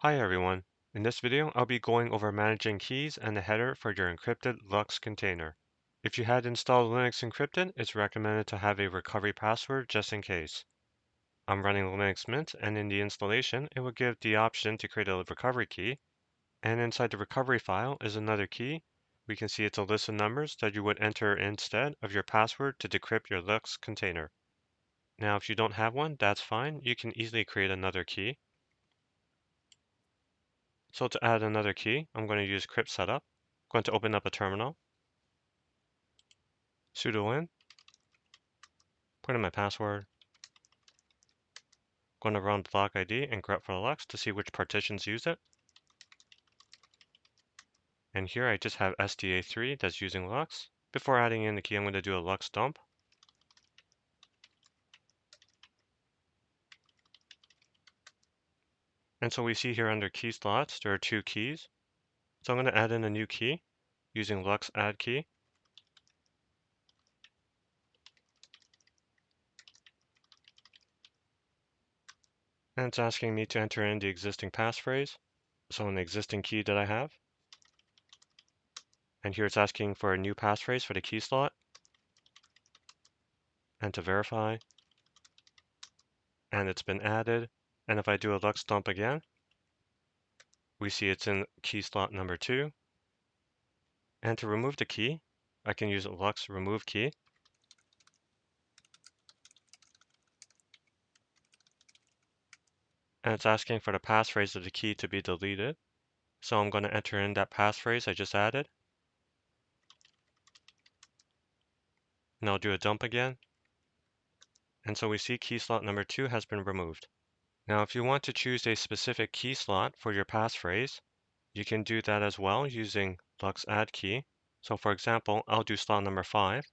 Hi everyone. In this video, I'll be going over managing keys and the header for your encrypted LUKS container. If you had installed Linux Encrypted, it's recommended to have a recovery password just in case. I'm running Linux Mint, and in the installation, it will give the option to create a recovery key, and inside the recovery file is another key. We can see it's a list of numbers that you would enter instead of your password to decrypt your LUKS container. Now, if you don't have one, that's fine. You can easily create another key. So to add another key, I'm going to use crypt setup. I'm going to open up a terminal, sudo in, put in my password. I'm going to run block ID and grep for the LUKS to see which partitions use it. And here I just have SDA3 that's using LUKS. Before adding in the key, I'm going to do a LUKS dump. And so we see here under key slots, there are two keys. So I'm going to add in a new key using LUKS add key. And it's asking me to enter in the existing passphrase, so an existing key that I have. And here it's asking for a new passphrase for the key slot. And to verify, and it's been added. And if I do a LUKS dump again, we see it's in key slot number 2. And to remove the key, I can use LUKS remove key. And it's asking for the passphrase of the key to be deleted. So I'm going to enter in that passphrase I just added. And I'll do a dump again. And so we see key slot number 2 has been removed. Now, if you want to choose a specific key slot for your passphrase, you can do that as well using LUKS add key. So for example, I'll do slot number 5.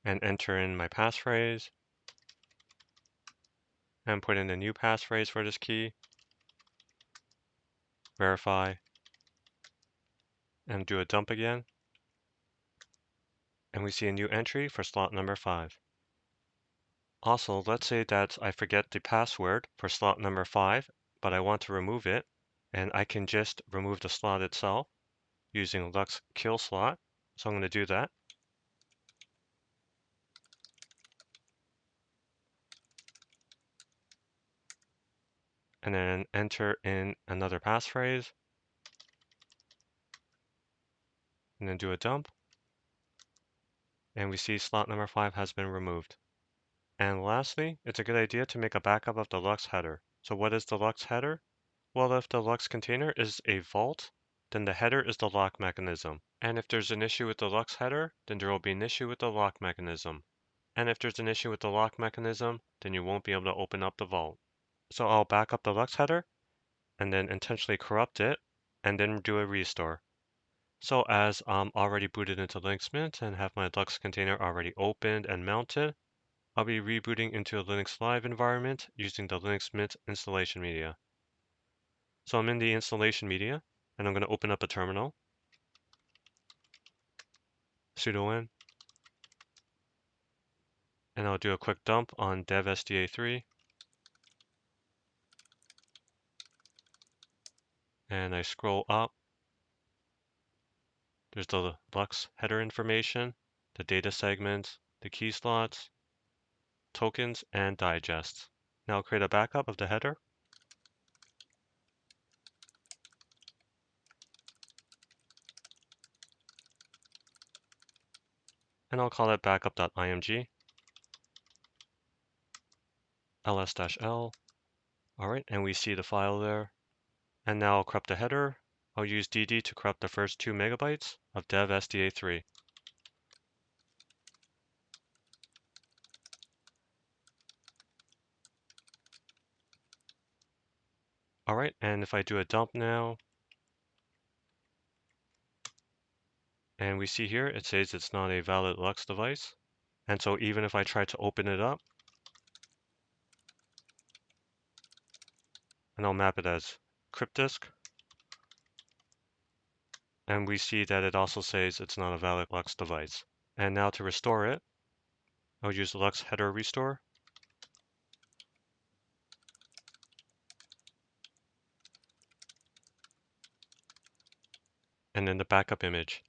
And enter in my passphrase. And put in a new passphrase for this key. Verify. And do a dump again. And we see a new entry for slot number 5. Also, let's say that I forget the password for slot number 5, but I want to remove it, and I can just remove the slot itself using LUKS kill slot. So I'm going to do that. And then enter in another passphrase, and then do a dump. And we see slot number 5 has been removed. And lastly, it's a good idea to make a backup of the LUKS header. So what is the LUKS header? Well, if the LUKS container is a vault, then the header is the lock mechanism. And if there's an issue with the LUKS header, then there will be an issue with the lock mechanism. And if there's an issue with the lock mechanism, then you won't be able to open up the vault. So I'll back up the LUKS header, and then intentionally corrupt it, and then do a restore. So as I'm already booted into Linux Mint and have my LUKS container already opened and mounted, I'll be rebooting into a Linux Live environment using the Linux Mint installation media. So I'm in the installation media, and I'm going to open up a terminal, sudo in, and I'll do a quick dump on dev SDA3, and I scroll up. There's the LUKS header information, the data segments, the key slots, tokens, and digests. Now I'll create a backup of the header. And I'll call it backup.img, ls-l. All right, and we see the file there. And now I'll corrupt the header. I'll use dd to corrupt the first 2 megabytes of dev SDA3. All right, and if I do a dump now, and we see here, it says it's not a valid LUKS device. And so even if I try to open it up, and I'll map it as crypt disk, and we see that it also says it's not a valid LUKS device. And now to restore it, I would use the LUKS header restore. And then the backup image.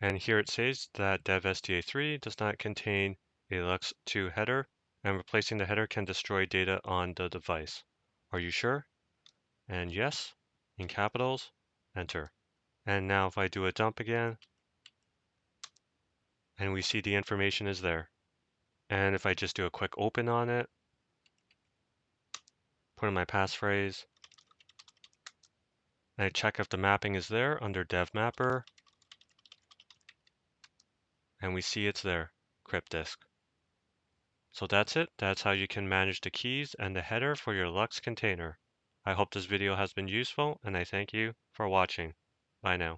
And here it says that dev SDA3 does not contain a LUKS2 header, and replacing the header can destroy data on the device. Are you sure? And yes, in capitals, enter. And now if I do a dump again, and we see the information is there. And if I just do a quick open on it, put in my passphrase, and I check if the mapping is there under dev mapper, and we see it's there, crypt disk. So that's it. That's how you can manage the keys and the header for your LUKS container. I hope this video has been useful, and I thank you for watching. Bye now.